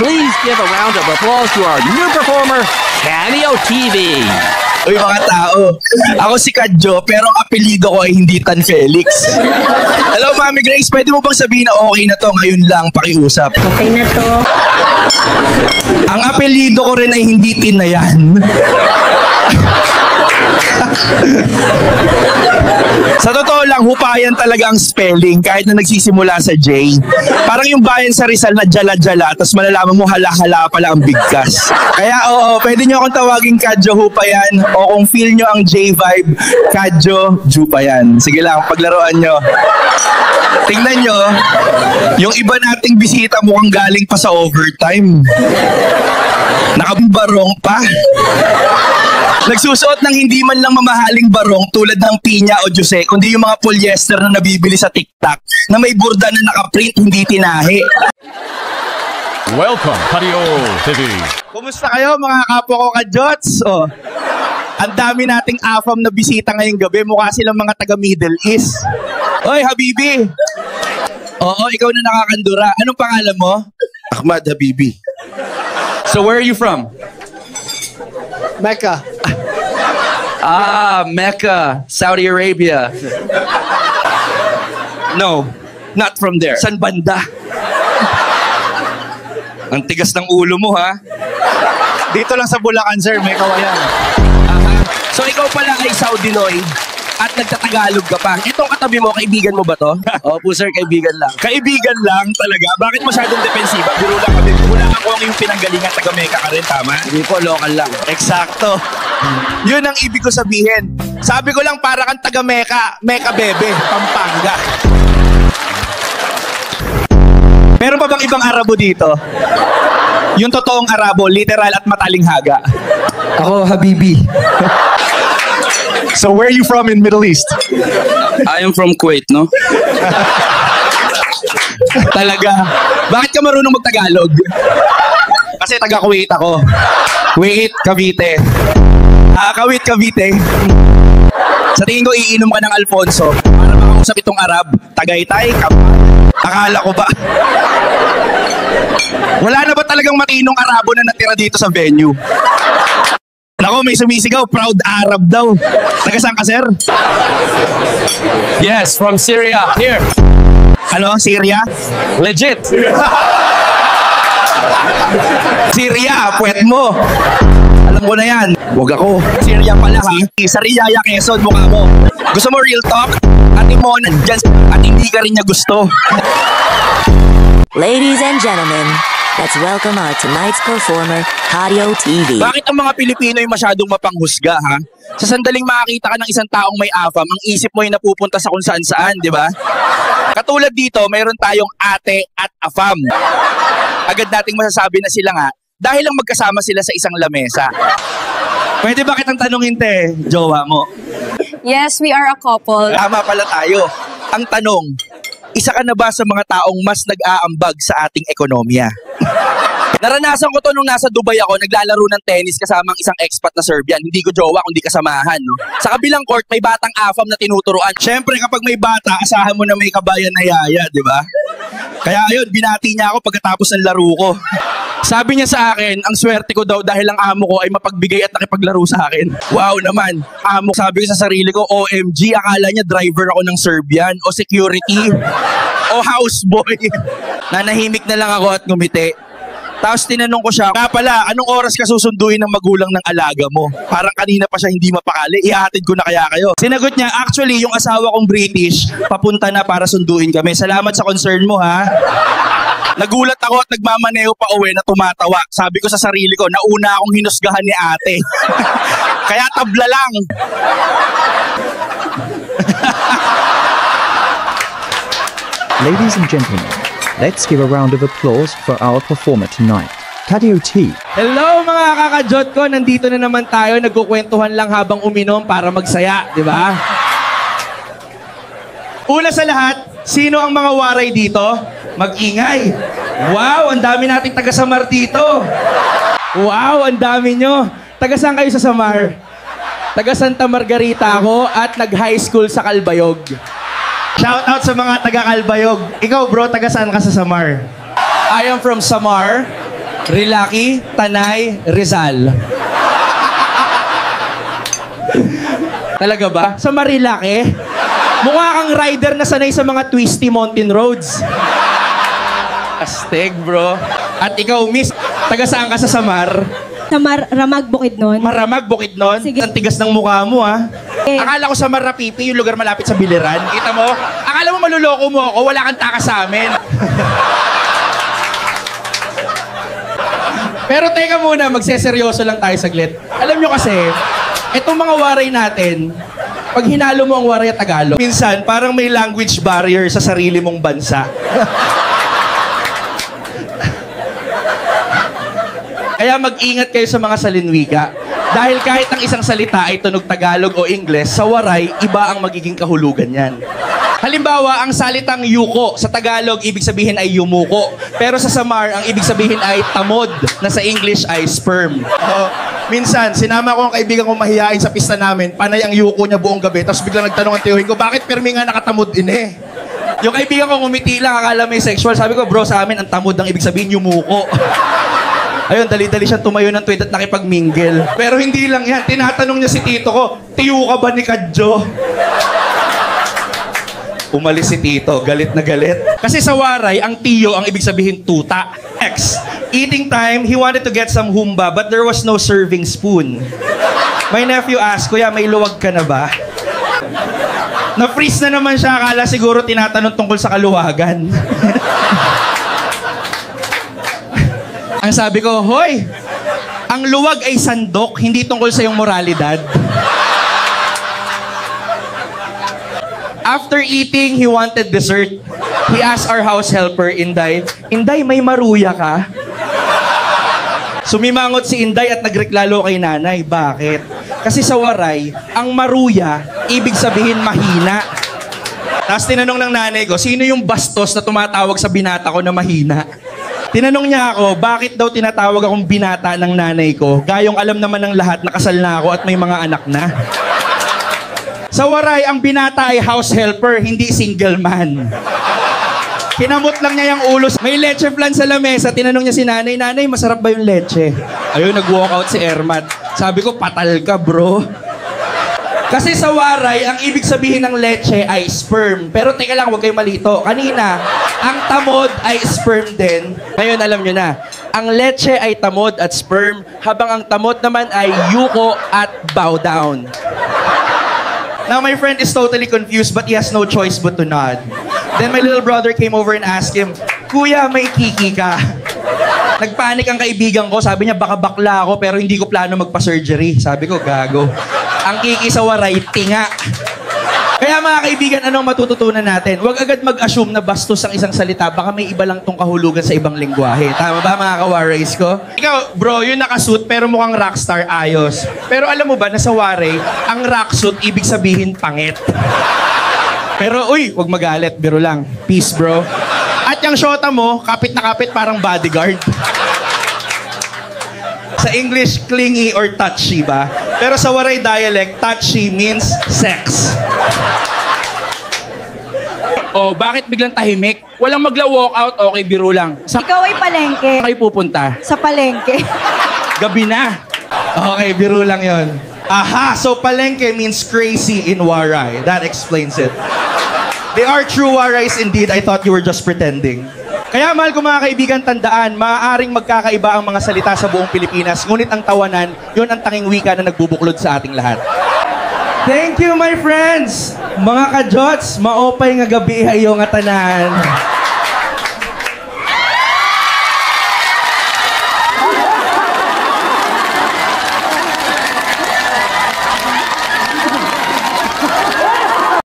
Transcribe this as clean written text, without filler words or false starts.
Please give a round of applause to our new performer, Cameo TV. Uy mga tao, ako si Kadjo pero ang apelido ko ay hindi Tan Felix. Hello Mami Grace, pwede mo bang sabihin na okay na to ngayon lang pakiusap? Okay na to. Ang apelido ko rin ay hindi Tin na yan. Sa totoo lang, hupayan talaga ang spelling kahit na nagsisimula sa J. Parang yung bayan sa Rizal na jala-jala tapos malalaman mo hala-hala pala ang bigkas. Kaya oo, pwede nyo akong tawagin Kadjo Hupayan o kung feel nyo ang J-vibe, Kadjo Jupayan. Sige lang, paglaruan nyo. Tingnan nyo, yung iba nating bisita mukhang galing pa sa overtime. Nakabarong pa. Nagsusuot ng hindi man lang mamahaling barong tulad ng pinya o juice, kundi yung mga polyester na nabibili sa TikTok na may burda na nakaprint, hindi tinahi. Welcome, Patio TV. Kumusta kayo mga kapwa ko Kadjots? Oh, ang dami nating AFAM na bisita ngayong gabi. Mukha silang mga taga Middle East. Oy, Habibi! Oo, ikaw na nakakandura. Anong pangalan mo? Ahmad Habibi. So where are you from? Mecca. Ah, Mecca, Saudi Arabia. No, not from there. San banda? Ang tigas ng ulo mo, ha? Dito lang sa Bulacan, sir. May kawayan. Aha. So ikaw pala ay Saudinoid at nagtatagalog ka pa. Itong katabi mo, kaibigan mo ba to? Opo sir, kaibigan lang. Kaibigan lang talaga? Bakit masyadong defensiba? Biro lang kami. Wala ako ang yung pinanggalingan, taga-Mecca ka rin, tama? Hindi po, local lang. Eksakto. Yun ang ibig ko sabihin. Sabi ko lang para kang taga-Mecca, Mecca Bebe, Pampanga. Meron pa bang ibang Arabo dito? Yung totoong Arabo, literal at matalinghaga. Ako, Habibi. So where are you from in Middle East? I am from Kuwait, no? Talaga. Bakit ka marunong mag-Tagalog? Kasi taga-Kuwait ako. Kuwait, Cavite. Kuwait, Cavite. Sa tingin ko, iinom ka ng Alfonso para makausap itong Arab. Tagaytay, akala ko ba? Wala na ba talagang matinong Arabo na natira dito sa venue? Nako, may sumisigaw, proud Arab daw. Taga saan ka, sir? Yes, from Syria. Here. Ano, Syria? Legit. Syria, puwet mo. Alam ko na yan. Huwag ako. Syria pala, ha? Sa Riyaya, Quezon, mukha mo. Gusto mo real talk? Ate mo, nandyan at hindi ka rin niya gusto. Ladies and gentlemen, let's welcome our tonight's performer, Patio TV. Bakit ang mga Pilipino ay masyadong mapanghusga, ha? Sa sandaling makakita ka ng isang taong may AFAM, ang isip mo ay napupunta sa kung saan-saan, di ba? Katulad dito, mayroon tayong ate at AFAM. Agad nating masasabi na sila nga, dahil lang magkasama sila sa isang lamesa. Pwede ba kitang tanungin, te, jowa mo? Yes, we are a couple. Tama pala tayo. Ang tanong, isa ka na ba sa mga taong mas nag-aambag sa ating ekonomiya? Naranasan ko to nung nasa Dubai ako, naglalaro ng tennis kasama ang isang expat na Serbian. Hindi ko jowa kundi kasamahan. No? Sa kabilang court, may batang AFAM na tinuturuan. Siyempre, kapag may bata, asahan mo na may kabayan na yaya, di ba? Kaya ayun, binati niya ako pagkatapos ng laro ko. Sabi niya sa akin, ang swerte ko daw dahil ang amo ko ay mapagbigay at nakipaglaro sa akin. Wow naman. Amo, sabi ko sa sarili ko, OMG, akala niya driver ako ng Serbian o security o houseboy. Nanahimik na lang ako at ngumiti. Tapos tinanong ko siya, nga pala, anong oras ka susunduin ng magulang ng alaga mo? Parang kanina pa siya hindi mapakali, ihahatid ko na kaya kayo. Sinagot niya, actually, yung asawa kong British, papunta na para sunduin kami. Salamat sa concern mo, ha? Nagulat ako at nagmamaneho pa uwi na tumatawa. Sabi ko sa sarili ko, nauna akong hinusgahan ni ate. Kaya tabla lang. Ladies and gentlemen, let's give a round of applause for our performer tonight, Patio T. Hello mga kakajot ko, nandito na naman tayo, nagkukwentuhan lang habang uminom para magsaya, di ba? Una sa lahat, sino ang mga waray dito? Mag-ingay. Wow, ang dami nating taga-Samar dito. Wow, ang dami nyo. Taga saan kayo sa Samar? Taga Santa Margarita ako at nag-high school sa Calbayog. Shout out sa mga taga Calbayog. Ikaw bro, taga saan ka sa Samar? I am from Samar. Rilaki, Tanay, Rizal. Talaga ba? Sa Marilaki? Mukha kang rider na sanay sa mga twisty mountain roads. Astig, bro. At ikaw, miss, taga saan ka sa Samar? Sa Ramag Bukidnon. Maramag, Bukidnon? Sige. Ang tigas ng mukha mo, ha? Eh. Akala ko sa Marapipi, yung lugar malapit sa Biliran. Kita mo? Akala mo maluloko mo ako, wala kang taka sa amin. Pero teka muna, magseseryoso lang tayo saglit. Alam nyo kasi, itong mga waray natin, pag hinalo mo ang waray at Tagalog, minsan parang may language barrier sa sarili mong bansa. Kaya mag-ingat kayo sa mga salinwika. Dahil kahit ang isang salita ay tunog Tagalog o Ingles, sa waray, iba ang magiging kahulugan yan. Halimbawa, ang salitang yuko sa Tagalog, ibig sabihin ay yumuko. Pero sa Samar, ang ibig sabihin ay tamod, na sa English ay sperm. Minsan, sinama ko ang kaibigan kong mahihain sa pista namin, panay ang yuko niya buong gabi, tapos biglang nagtanong ang tiyuhin ko, bakit permi nga nakatamod din Yung kaibigan ko ngumiti lang, akala may sexual. Sabi ko, bro, sa amin, ang tamod ang ibig sabihin, yumuko. Ayun, dali-dali siya tumayo ng tweet at nakipag-mingle. Pero hindi lang yan. Tinatanong niya si tito ko, tiyo ka ba ni Kadjo? Umalis si tito, galit na galit. Kasi sa waray, ang tiyo ang ibig sabihin tuta. X. Eating time, he wanted to get some humba but there was no serving spoon. My nephew asked, Kuya, may luwag ka na ba? Na-freeze na naman siya, akala siguro tinatanong tungkol sa kaluwagan. Ang sabi ko, hoy, ang luwag ay sandok, hindi tungkol sa iyong moralidad. After eating, he wanted dessert. He asked our house helper, Inday, Inday, may maruya ka? Sumimangot si Inday at nagreklalo kay nanay. Bakit? Kasi sa waray, ang maruya, ibig sabihin mahina. Tapos tinanong ng nanay ko, sino yung bastos na tumatawag sa binata ko na mahina? Tinanong niya ako, bakit daw tinatawag akong binata ng nanay ko? Gayong alam naman ng lahat, nakasal na ako at may mga anak na. Sa waray, ang binata ay house helper, hindi single man. Kinamot lang niya yung ulo. May leche flan sa lamesa. Tinanong niya si nanay, Nanay, masarap ba yung leche? Ayun, nag-walk out si Ermat. Sabi ko, patal ka, bro. Kasi sa waray, ang ibig sabihin ng leche ay sperm. Pero teka lang, huwag kayo malito. Kanina, ang tamod ay sperm din. Ngayon, alam nyo na. Ang leche ay tamod at sperm, habang ang tamod naman ay yuko at bow down. Now, my friend is totally confused, but he has no choice but to nod. Then my little brother came over and asked him, Kuya, may kiki ka? Nagpanik ang kaibigan ko. Sabi niya, baka bakla ako, pero hindi ko plano magpa-surgery. Sabi ko, gago. Ang kiki sa waray, tinga. Kaya mga kaibigan, anong matututunan natin? Huwag agad mag-assume na bastos ang isang salita. Baka may iba lang tong kahulugan sa ibang lengguwahe. Tama ba mga kawarais ko? Ikaw, bro, yung nakasuit pero mukhang rockstar, ayos. Pero alam mo ba na sa waray, ang rocksuit ibig sabihin pangit. Pero uy, huwag magalit, biro lang. Peace, bro. At yung shota mo, kapit na kapit parang bodyguard. Sa English, clingy or touchy ba? Pero sa waray dialect, touchy means sex. Oh, bakit biglang tahimik? Walang magla-walkout, okay, biro lang. Sa Ikaw ay palengke. kayo pupunta? Sa palengke. Gabi na. Okay, biro lang yon. Aha, so palengke means crazy in Waray. That explains it. They are true Warays indeed. I thought you were just pretending. Kaya mahal ko mga kaibigan, tandaan, maaaring magkakaiba ang mga salita sa buong Pilipinas, ngunit ang tawanan, yun ang tanging wika na nagbubuklod sa ating lahat. Thank you, my friends! Mga kajots, maopay nga gabi hayo nga tanan.